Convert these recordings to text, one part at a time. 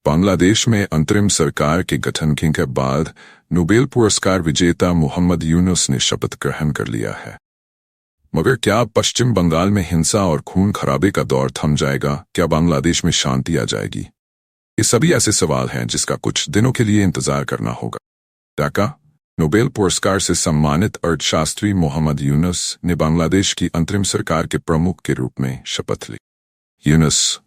बांग्लादेश में अंतरिम सरकार के गठन के बाद नोबेल पुरस्कार विजेता मोहम्मद यूनुस ने शपथ ग्रहण कर लिया है। मगर क्या पश्चिम बंगाल में हिंसा और खून खराबे का दौर थम जाएगा? क्या बांग्लादेश में शांति आ जाएगी? ये सभी ऐसे सवाल हैं जिसका कुछ दिनों के लिए इंतजार करना होगा। ढाका, नोबेल पुरस्कार से सम्मानित अर्थशास्त्री मोहम्मद यूनुस ने बांग्लादेश की अंतरिम सरकार के प्रमुख के रूप में शपथ ली। यूनुस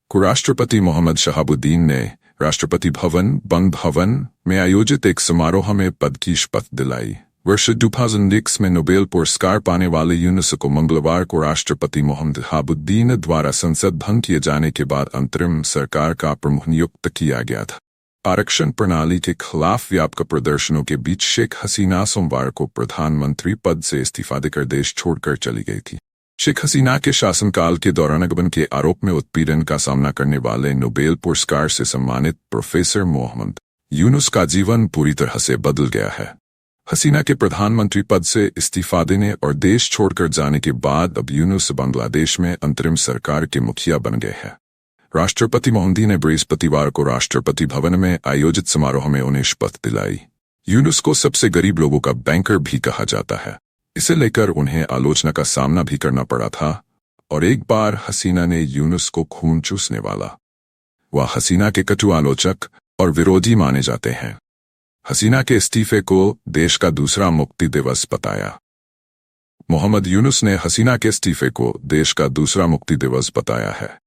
को राष्ट्रपति मोहम्मद शहाबुद्दीन ने राष्ट्रपति भवन बंग भवन में आयोजित एक समारोह में पद की शपथ दिलाई। वर्ष 2006 में नोबेल पुरस्कार पाने वाले यूनुस को मंगलवार को राष्ट्रपति मोहम्मद शहाबुद्दीन द्वारा संसद भंग किए जाने के बाद अंतरिम सरकार का प्रमुख नियुक्त किया गया था। आरक्षण प्रणाली के खिलाफ व्यापक प्रदर्शनों के बीच शेख हसीना सोमवार को प्रधानमंत्री पद से इस्तीफा देकर देश छोड़कर चली गई थी। शेख हसीना के शासनकाल के दौरान गबन के आरोप में उत्पीड़न का सामना करने वाले नोबेल पुरस्कार से सम्मानित प्रोफेसर मोहम्मद यूनुस का जीवन पूरी तरह से बदल गया है। हसीना के प्रधानमंत्री पद से इस्तीफा देने और देश छोड़कर जाने के बाद अब यूनुस बांग्लादेश में अंतरिम सरकार के मुखिया बन गए हैं। राष्ट्रपति मोदी ने बृहस्पतिवार को राष्ट्रपति भवन में आयोजित समारोह में उन्हें शपथ दिलाई। यूनुस को सबसे गरीब लोगों का बैंकर भी कहा जाता है। इसे लेकर उन्हें आलोचना का सामना भी करना पड़ा था और एक बार हसीना ने यूनुस को खून चूसने वाला। वह हसीना के कटु आलोचक और विरोधी माने जाते हैं। हसीना के इस्तीफे को देश का दूसरा मुक्ति दिवस बताया। मोहम्मद यूनुस ने हसीना के इस्तीफे को देश का दूसरा मुक्ति दिवस बताया है।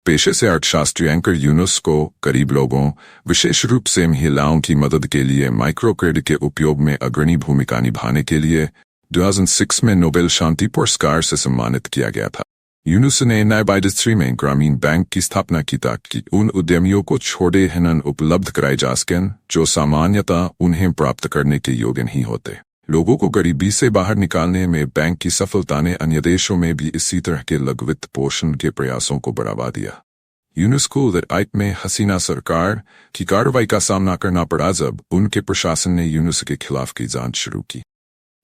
पेशे से अर्थशास्त्री एंकर यूनुस को गरीब लोगों, विशेष रूप से महिलाओं की मदद के लिए माइक्रो क्रेडिट के उपयोग में अग्रणी भूमिका निभाने के लिए 2006 में नोबेल शांति पुरस्कार से सम्मानित किया गया था। यूनुस ने नैब इंडस्ट्री में ग्रामीण बैंक की स्थापना की ताकि उन उद्यमियों को छोटे ऋण उपलब्ध कराए जा सकें जो सामान्यतः उन्हें प्राप्त करने के योग्य नहीं होते। लोगों को गरीबी से बाहर निकालने में बैंक की सफलता ने अन्य देशों में भी इसी तरह के लघु वित्त पोषण के प्रयासों को बढ़ावा दिया। यूनुस को 2008 में हसीना सरकार की कार्रवाई का सामना करना पड़ा जब उनके प्रशासन ने यूनुस के खिलाफ की जांच शुरू की।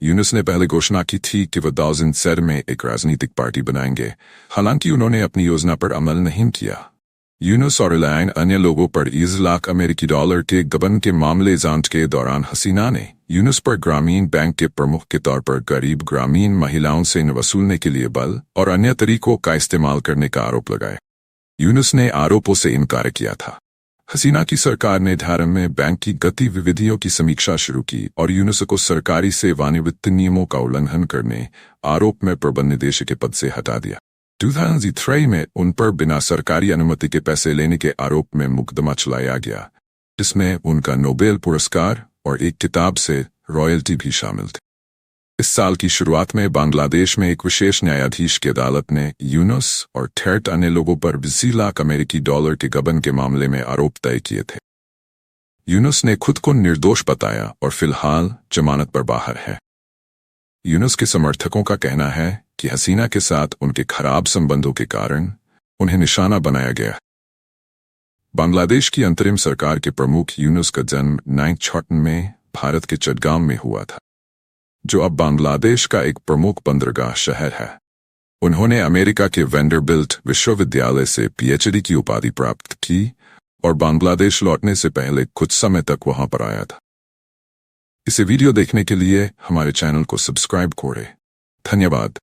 यूनुस ने पहले घोषणा की थी कि वह 2007 में एक राजनीतिक पार्टी बनाएंगे, हालांकि उन्होंने अपनी योजना पर अमल नहीं किया। यूनुस और अन्य लोगों पर 20 लाख अमेरिकी डॉलर के गबन के मामले जांच के दौरान हसीना ने यूनुस पर ग्रामीण बैंक के प्रमुख के तौर पर गरीब ग्रामीण महिलाओं से ऋण वसूलने के लिए बल और अन्य तरीकों का इस्तेमाल करने का आरोप लगाया। यूनुस ने आरोपों से इनकार किया था। हसीना की सरकार ने धारा में बैंक की गतिविधियों की समीक्षा शुरू की और यूनुस को सरकारी सेवानिवृत्ति नियमों का उल्लंघन करने आरोप में प्रबंध निदेशक के पद से हटा दिया। 2003 में उन पर बिना सरकारी अनुमति के पैसे लेने के आरोप में मुकदमा चलाया गया, जिसमें उनका नोबेल पुरस्कार और एक किताब से रॉयल्टी भी शामिल थी। इस साल की शुरुआत में बांग्लादेश में एक विशेष न्यायाधीश की अदालत ने यूनुस और 13 अन्य लोगों पर 20 लाख अमेरिकी डॉलर के गबन के मामले में आरोप तय किए थे। यूनुस ने खुद को निर्दोष बताया और फिलहाल जमानत पर बाहर है। यूनुस के समर्थकों का कहना है कि हसीना के साथ उनके खराब संबंधों के कारण उन्हें निशाना बनाया गया। बांग्लादेश की अंतरिम सरकार के प्रमुख यूनुस का जन्म 1956 में भारत के चटगांव में हुआ था, जो अब बांग्लादेश का एक प्रमुख बंदरगाह शहर है। उन्होंने अमेरिका के वेंडरबिल्ट विश्वविद्यालय से पीएचडी की उपाधि प्राप्त की और बांग्लादेश लौटने से पहले कुछ समय तक वहां पर आया था। इसे वीडियो देखने के लिए हमारे चैनल को सब्सक्राइब करें। धन्यवाद।